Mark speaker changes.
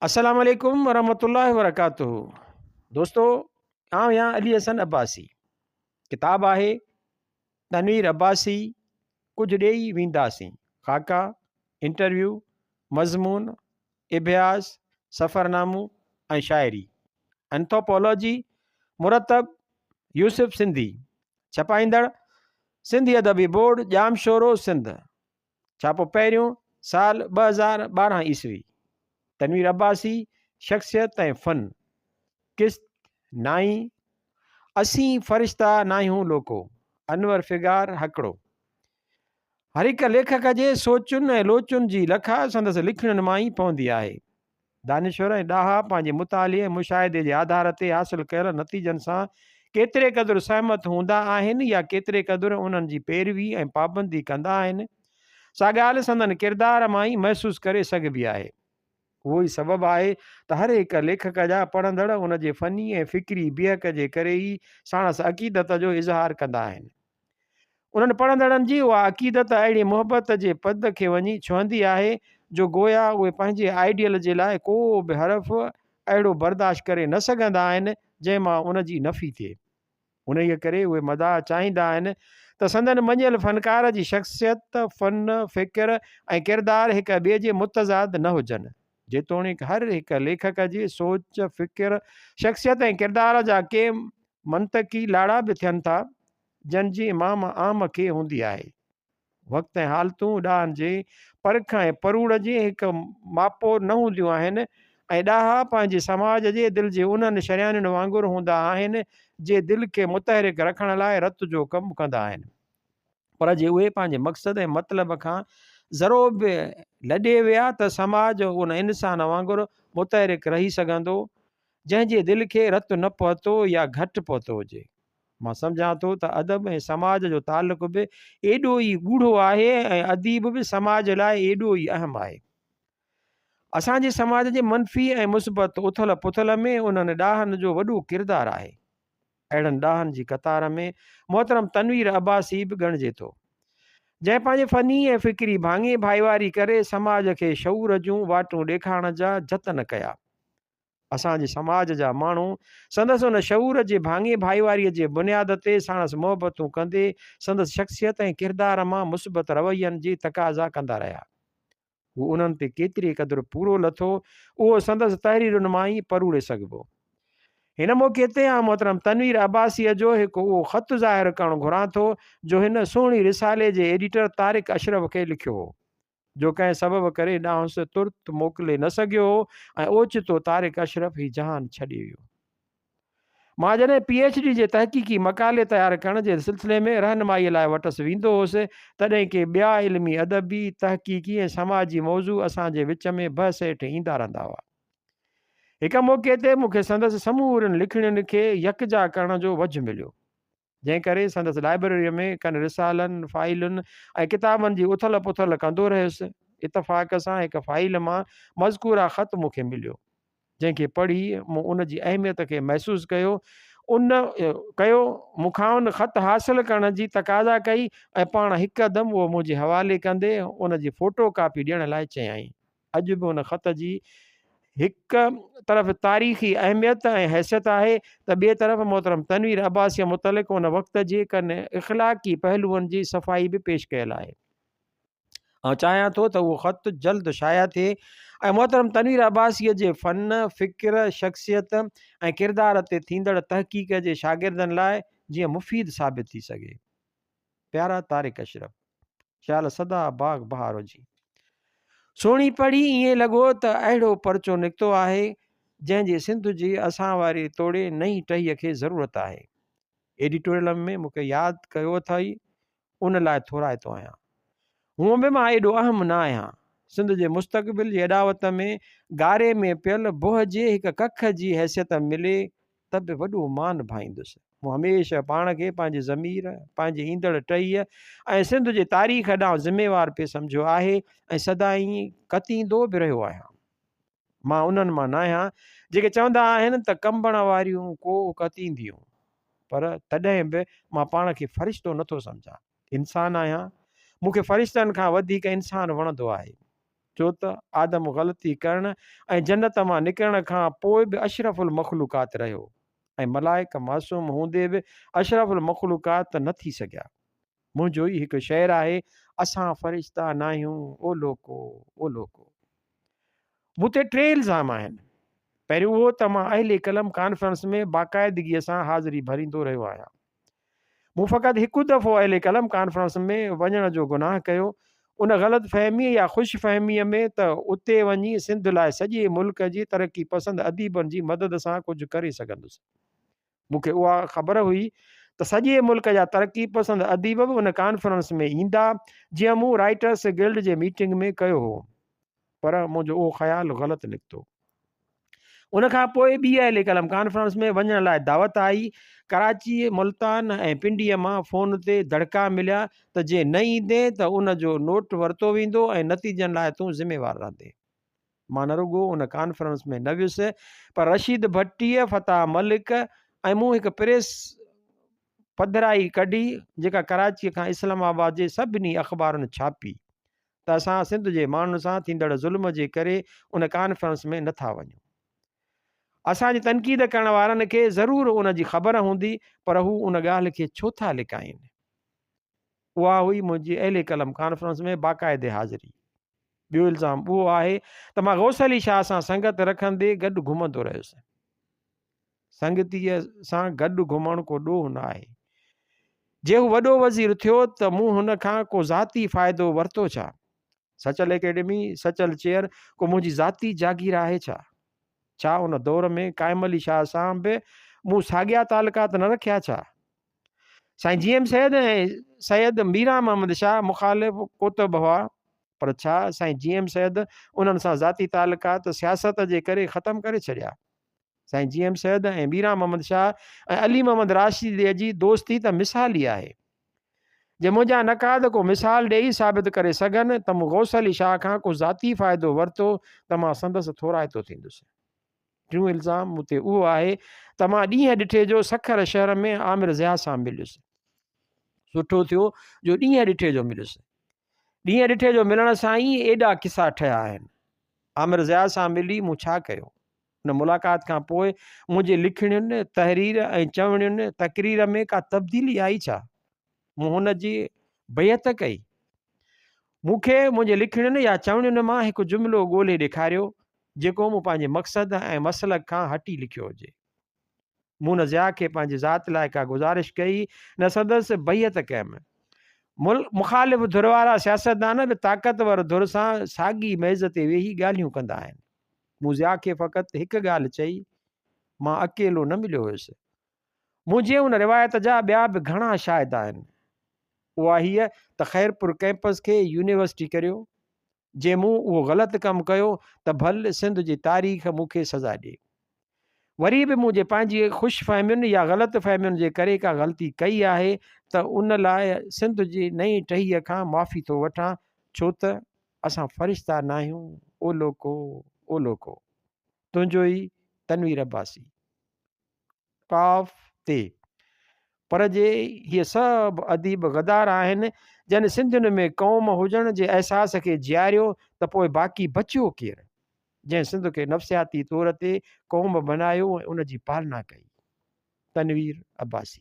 Speaker 1: अस्सलाम वालेकुम वरहमतुल्लाहि वबरकातुहू। दोस्तों, आउं आहियां अली हसन अब्बासी। किताब आहे तनवीर अब्बासी, कुझु ॾेई वेंदासीं। ख़ाका, इंटरव्यू, मज़मून, इब्यास, सफ़रनामो ऐं शाइरी। एंथोपोलॉजी, मुरतब यूसुफ सिंधी। छपाईंदड़ सिंधी अदबी बोर्ड, जामशोरो सिंध। छापो पहिरियों साल 2012 ईस्वी। तनवीर अब्बासी, शख्सियत ऐं फ़न। किस्त नाई, असीं फ़रिश्ता नाहियूं लोको। अनवर फिगार हकिड़ो। हर हिक लेखक जे सोचुनि ऐं लोचुनि जी लखा संदसि लिखणनि मां ई पवंदी आहे। दानिश्वर ऐं ॾाहा पंहिंजे मुताले ऐं मुशाहिदे जे आधार ते हासिलु कयल नतीजनि सां केतिरे क़दुरु सहमत हूंदा आहिनि या केतिरे क़दुरु उन्हनि जी पैरवी ऐं पाबंदी कंदा आहिनि, सा ॻाल्हि संदनि किरदार मां ई महसूसु करे सघिबी आहे। उहो ई सबबु आहे त हर हिक लेखक जा पढ़ंदड़ उन जे फ़नी ऐं फ़िक्री बिहक जे करे ई साणसि अक़ीदत जो इज़हार कंदा आहिनि। उन्हनि पढ़ंदड़नि जी उहा अक़ीदत अहिड़ी मुहबत जे पद खे वञी छुहंदी आहे जो गोया उहे पंहिंजे आइडियल जे लाइ को बि हर्फ़ अहिड़ो बर्दाश्त करे न सघंदा आहिनि जंहिंमां उन जी नफ़ी थिए। उन ई करे उहे मदाह चाहींदा आहिनि त संदन मञियल फ़नकार जी शख़्सियत, फ़न, फ़िक्र ऐं किरदार हिक ॿिए जे मुतज़ाद न हुजनि। जेतोणीकि हर हिक लेखक जी सोच, फ़िक्र, शख़्सियत ऐं किरदार जा के मंतकी लाड़ा बि थियनि था जंहिंजी इमाम आम खे हूंदी आहे। वक़्तु ऐं हालतूं ॾाहनि जे परख ऐं परूड़ जी हिकु मापो न हूंदियूं आहिनि ऐं ॾाहा पंहिंजे समाज जे दिलि जे उन्हनि शरियानुनि वांगुरु हूंदा आहिनि जे दिलि खे मुतहरिक रखण लाइ रत जो कमु कंदा आहिनि, पर जे उहे पंहिंजे मक़सद ऐं मतिलब खां ज़रो बि लॾे विया त समाज उन इंसान वांगुरु मुतहरिक रही सघंदो जंहिंजे दिलि खे रत न पहुतो या घटि पहुतो हुजे। मां सम्झां थो त अदब ऐं समाज जो तालुक़ बि एॾो ई गूढ़ो आहे ऐं अदीब बि समाज लाइ एॾो ई अहम आहे। असांजे समाज जे मनफ़ी ऐं मुस्बत उथल पुथल में उन्हनि ॾाहनि जो वॾो किरदारु आहे। अहिड़नि ॾाहनि जी क़तार में मोहतरम तनवीर अब्बासी बि ॻणिजे थो, जंहिं पंहिंजे फ़नी ऐं फ़िक्री भाङे भाईवारी करे समाज खे शऊर जूं वाटूं ॾेखारण जा जतन कया। असांजे समाज जा माण्हू संदसि उन शऊर जे भाङे भाईवारीअ जे बुनियाद ते साणसि मोहबतूं कंदे संदसि शख़्सियत ऐं किरदार मां मुस्बत रवैयनि जी तक़ाज़ा कंदा रहिया। हू उन्हनि ते केतिरे क़दुरु पूरो लथो, उहो संदसि तहरीरुनि मां ई परूड़े सघिबो। हिन मौक़े ते आउं मोहतरम तनवीर अब्बासीअ जो हिकु उहो ख़तु ज़ाहिर करणु घुरां थो जो हिन सुहिणी रिसाले जे एडिटर तारिक अशरफ खे लिखियो हो, जो कंहिं सबब करे ॾांहुंसि तुर्त मोकिले न सघियो हो ऐं ओचितो तारिक अशरफ ही जहान छॾे वियो। मां जॾहिं PhD जे तहक़ीक़ी मक़ाले तयारु करण जे सिलसिले में रहनुमाईअ लाइ वटसि वेंदो हुउसि, तॾहिं के ॿिया इल्मी अदबी, तहक़ीक़ी ऐं समाजी मौज़ू असांजे विच में बहस हेठि ईंदा रहंदा हुआ। हिक मौक़े ते मूंखे संदसि समूरनि लिखणियुनि खे यकजा करण जो वझ मिलियो, जंहिं करे संदसि लाइब्रेरीअ में कनि रिसालनि, फ़ाइलुनि ऐं किताबनि जी उथल पुथल कंदो रहियुसि। इतफ़ाक़ सां हिकु फ़ाइल मां मज़कूरा ख़त मूंखे मिलियो, जंहिंखे पढ़ी मूं उन जी अहमियत खे महसूसु कयो। मूंखां उन ख़त हासिलु करण जी तक़ाज़ा कई ऐं पाण हिकदमि उहो मुंहिंजे हवाले कंदे उन जी फ़ोटो कापी ॾियण लाइ चयाईं। अॼु बि उन ख़त जी हिकु तरफ़ तारीख़ी अहमियत ऐं हैसियत आहे त ॿिए तरफ़ मोहतरम तनवीर अब्बासीअ मुतलिक़ उन वक़्त जे कनि इख़लाक़ी पहलुअनि जी सफ़ाई बि पेश कयल आहे। ऐं चाहियां थो त उहो ख़त जल्द शाया थिए ऐं मोहतरम तनवीर अब्बासीअ जे फ़न, फ़िक्र, शख़्सियत ऐं किरदार ते थींदड़ तहक़ीक़ जे शागिर्दनि लाइ जीअं मुफ़ीद साबित थी सघे। प्यारा तारिक अशरफ, ख़्याल सदा बाग़ बहारो जी। सुहिणी पढ़ी ईअं लॻो त अहिड़ो परचो निकितो आहे जंहिंजे सिंध जी असां वारी तोड़े नई टहीअ खे ज़रूरत आहे। एडिटोरियल में मूंखे यादि कयो अथई, उन लाइ थोराए थो आहियां। हूअं बि मां एॾो अहम न आहियां। सिंध जे मुस्तक़बिल जी अॾावत में गारे में पियल बोह जे हिकु कख जी हैसियत मिले त बि वॾो मान भाईंदुसि। मूं हमेशह पाण खे पंहिंजे ज़मीर, पंहिंजे ईंदड़ टहीअ ऐं सिंध जे तारीख़ ॾांहुं ज़िम्मेवार पे सम्झो आहे ऐं सदाईं कतींदो बि रहियो आहियां। मां उन्हनि मां न आहियां जेके चवंदा आहिनि त कंबण वारियूं को कतींदियूं, पर तॾहिं बि मां पाण खे फ़रिश्तो नथो सम्झां। इंसान आहियां, मूंखे फ़रिश्तनि खां वधीक इंसान वणंदो आहे। छो त आदम ग़लती करण ऐं जन्नत मां निकिरण खां पोइ बि अशरफुल मख़लूक़ात रहियो ऐं मलाइक मासूम हूंदे बि अशरफुल मख़लूक़ात न थी सघिया। मुंहिंजो ई हिकु शेर आहे, असां फ़रिश्ता न आहियूं ओ लोको ओ लोको। मूं ते 3 इल्ज़ाम आहिनि। पहिरियों उहो त मां अहले कलम कॉन्फ्रेंस में बाक़ाइदगीअ सां हाज़िरी भरींदो रहियो आहियां। मूं फ़क़ति हिकु दफ़ो अहले कलम कॉन्फ्रेंस में वञण जो गुनाह कयो, उन ग़लति फ़हमीअ या ख़ुशि फ़हमीअ में त उते वञी सिंध लाइ सॼे मुल्क जी तरक़ी पसंदि अदीबनि जी मदद सां कुझु करे सघंदुसि। मूंखे उहा ख़बर हुई त सॼे मुल्क जा तरक़ी पसंदि अदीब बि उन कॉन्फ्रेंस में ईंदा, जीअं मूं राइटर्स गिल्ड जे मीटिंग में कयो हो, पर मुंहिंजो उहो ख़्यालु ग़लति निकितो। उन खां पोइ ॿी अहले कलम कॉन्फ्रेंस में वञण लाइ दावत आई। कराची, मुल्तान ऐं पिंडीअ मां फ़ोन ते दड़का मिलिया त जे न ईंदे त उन जो नोट वरितो वेंदो ऐं नतीजनि लाइ तूं ज़िम्मेवारु रहंदे। मां न रुॻो उन कॉन्फ्रेंस में न वियुसि, पर रशीद भट्टीअ, फ़ताह मलिक ऐं मूं हिकु प्रेस पधराई कढी जेका कराचीअ खां इस्लामाबाद जे सभिनी अख़बारुनि छापी त असां सिंध जे माण्हुनि सां थींदड़ ज़ुल्म जे करे उन कॉन्फ्रेंस में नथा वञूं। असांजी तनक़ीद करण वारनि खे ज़रूरु उन जी ख़बर हूंदी, पर हू उन ॻाल्हि खे छो था लिकाइनि। उहा हुई मुंहिंजी अहले कलम कॉन्फ्रेंस में बाक़ाइदे हाज़िरी। ॿियो इल्ज़ाम उहो आहे त मां गौस अली शाह सां संगत रखंदे गॾु घुमंदो रहियुसि। संगतीअ सां गॾु घुमण को ॾोह न आहे। जे हू वॾो वज़ीर थियो त मूं हुन खां को ज़ाती फ़ाइदो वरितो छा? सचल एकेडमी, सचल चेयर को मुंहिंजी ज़ाती जागीर आहे छा? छा उन दौर में क़ाइम अली शाह सां बि मूं साॻिया तालुकात न रखिया छा? साईं GM सैयद ऐं सैयद मीरा मोहम्मद शाह मुखालिफ़ कोतब हुआ, पर छा साईं GM सैयद उन्हनि सां ज़ाती तालुकात सियासत जे करे ख़तमु करे छॾिया? साईं GM सैयद ऐं मीरा मोहम्मद शाह ऐं अली मोहम्मद राशिदीअ जी दोस्ती त मिसाल ई आहे। जे मुंहिंजा नक़ाद को मिसाल ॾेई साबित करे सघनि त मूं गौस अली शाह खां को ज़ाती फ़ाइदो वरितो त मां संदसि थोराइतो थींदुसि। टियों इल्ज़ाम मूं ते उहो आहे त मां ॾींहं ॾिठे जो सखर शहर में आमिर ज़िया सां मिलियुसि। सुठो थियो जो ॾींहं ॾिठे जो मिलियुसि। ॾींहं ॾिठे जो मिलण सां ई एॾा किसा ठहिया आहिनि। आमिर ज़िया सां मिली मूं छा कयो? उन मुलाक़ात खां पोइ मुंहिंजे लिखणियुनि, तहरीर ऐं चवणियुनि, तक़रीर में का तब्दीली आई छा? मूं हुन जी बैत कई? मूंखे मुंहिंजे लिखणियुनि या चवणियुनि मां हिकु जुमिलो ॻोल्हे ॾेखारियो जेको मूं पंहिंजे मक़सद ऐं मसलक खां हटी लिखियो हुजे। मूं न ज़िया खे पंहिंजी ज़ात लाइ का गुज़ारिश कई, न संदसि बैत कयमि। मुखालिफ़ धुर वारा सियासतदान बि ताक़तवर धुर सां साॻी मेज़ ते वेही ॻाल्हियूं कंदा आहिनि। मूं ज़िया खे फ़क़ति हिकु ॻाल्हि चई, मां अकेलो न मिलियो हुयुसि। मुंहिंजे उन रिवायत जा ॿिया बि घणा शाहिद आहिनि। उहा हीअ त ख़ैरपुर कैंपस खे यूनिवर्सिटी करियो। जे मूं उहो ग़लति कमु कयो त भल सिंध जी तारीख़ मूंखे सज़ा ॾिए। वरी बि मुंहिंजे पंहिंजी ख़ुशि फ़हमियुनि या ग़लति फ़हमियुनि जे करे का ग़लती कई आहे त उन लाइ सिंध जी नई टहीअ खां माफ़ी थो वठां, छो त असां फ़रिश्ता न आहियूं ओ लोको ओ लोको। तुंहिंजो ई तनवीर अब्बासी। काफ़ ते। पर जे हीअ सभु अदीब गदार आहिनि जन सिंधियुनि में क़ौम हुजण जे अहसास खे जियारियो त पोइ बाक़ी बचियो केरु जंहिं सिंध खे नफ़्सियाती तौर ते क़ौम बनायो ऐं उन जी पालना कई? तनवीर अब्बासी।